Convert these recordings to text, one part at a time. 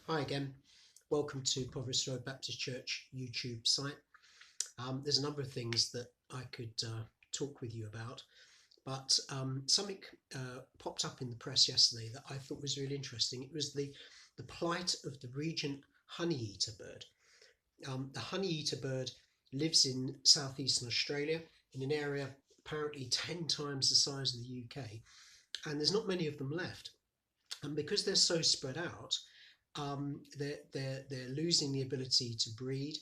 Hi again. Welcome to Provost Road Baptist Church YouTube site. There's a number of things that I could talk with you about, but something popped up in the press yesterday that I thought was really interesting. It was the plight of the Regent Honeyeater bird. The honeyeater bird lives in southeastern Australia in an area apparently 10 times the size of the UK, and there's not many of them left. And because they're so spread out, they're losing the ability to breed,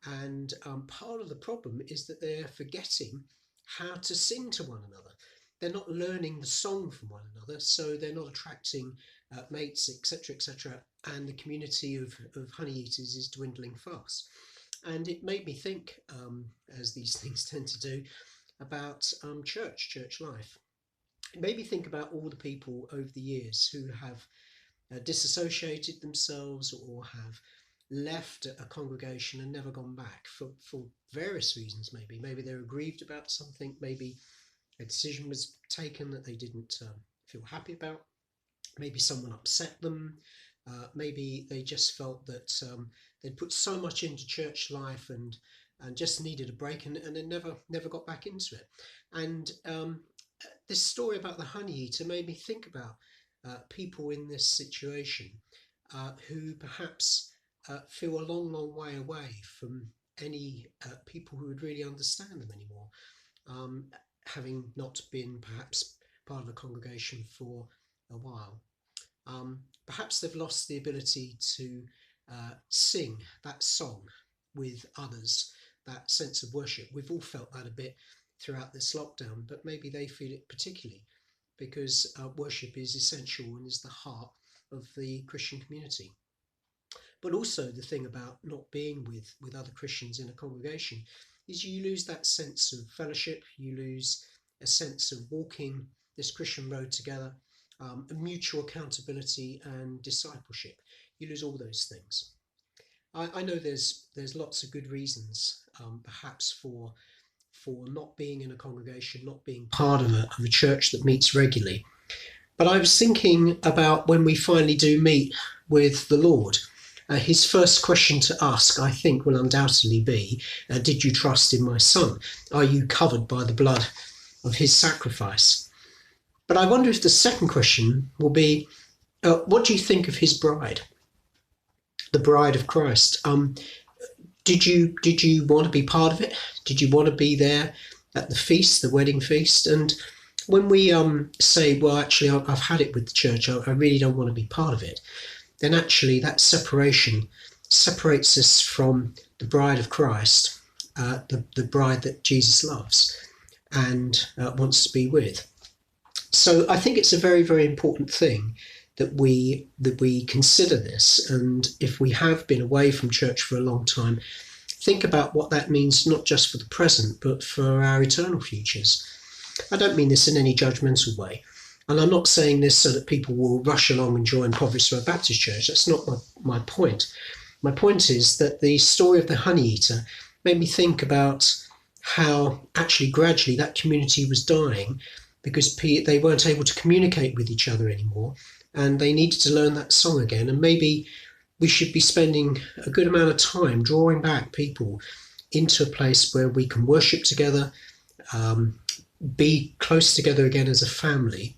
and part of the problem is that they're forgetting how to sing to one another. They're not learning the song from one another, so they're not attracting mates, etc., etc. And the community of honeyeaters is dwindling fast. And it made me think, as these things tend to do, about church life. It made me think about all the people over the years who have disassociated themselves or have left a congregation and never gone back for various reasons. Maybe they were aggrieved about something, maybe a decision was taken that they didn't feel happy about, maybe someone upset them, maybe they just felt that they'd put so much into church life and just needed a break, and then never got back into it. And this story about the honeyeater made me think about people in this situation who perhaps feel a long way away from any people who would really understand them anymore, having not been perhaps part of a congregation for a while. Perhaps they've lost the ability to sing that song with others, that sense of worship. We've all felt that a bit throughout this lockdown, but maybe they feel it particularly because worship is essential and is the heart of the Christian community. But also the thing about not being with other Christians in a congregation is you lose that sense of fellowship, you lose a sense of walking this Christian road together, a mutual accountability and discipleship. You lose all those things. I know there's lots of good reasons perhaps for not being in a congregation, not being part of a church that meets regularly. But I was thinking about when we finally do meet with the Lord. His first question to ask, I think, will undoubtedly be, did you trust in my Son? Are you covered by the blood of his sacrifice? But I wonder if the second question will be, what do you think of his bride? The bride of Christ. Did you want to be part of it? Did you want to be there at the feast, the wedding feast? And when we say, well, actually, I've had it with the church, I really don't want to be part of it, then actually that separation separates us from the bride of Christ, the bride that Jesus loves and wants to be with. So I think it's a very important thing that we consider this, and if we have been away from church for a long time, think about what that means, not just for the present but for our eternal futures. I don't mean this in any judgmental way, and I'm not saying this so that people will rush along and join Provost Road Baptist Church. That's not my point. My point is that the story of the honeyeater made me think about how actually gradually that community was dying because they weren't able to communicate with each other anymore, and they needed to learn that song again. And maybe we should be spending a good amount of time drawing back people into a place where we can worship together, be close together again as a family,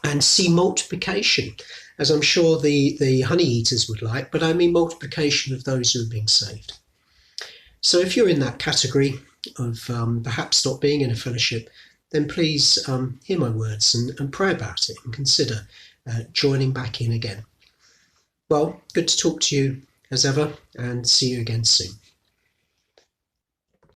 and see multiplication, as I'm sure the honeyeaters would like, but I mean multiplication of those who are being saved. So if you're in that category of perhaps not being in a fellowship, then please hear my words and pray about it and consider joining back in again. Well, good to talk to you as ever, and see you again soon.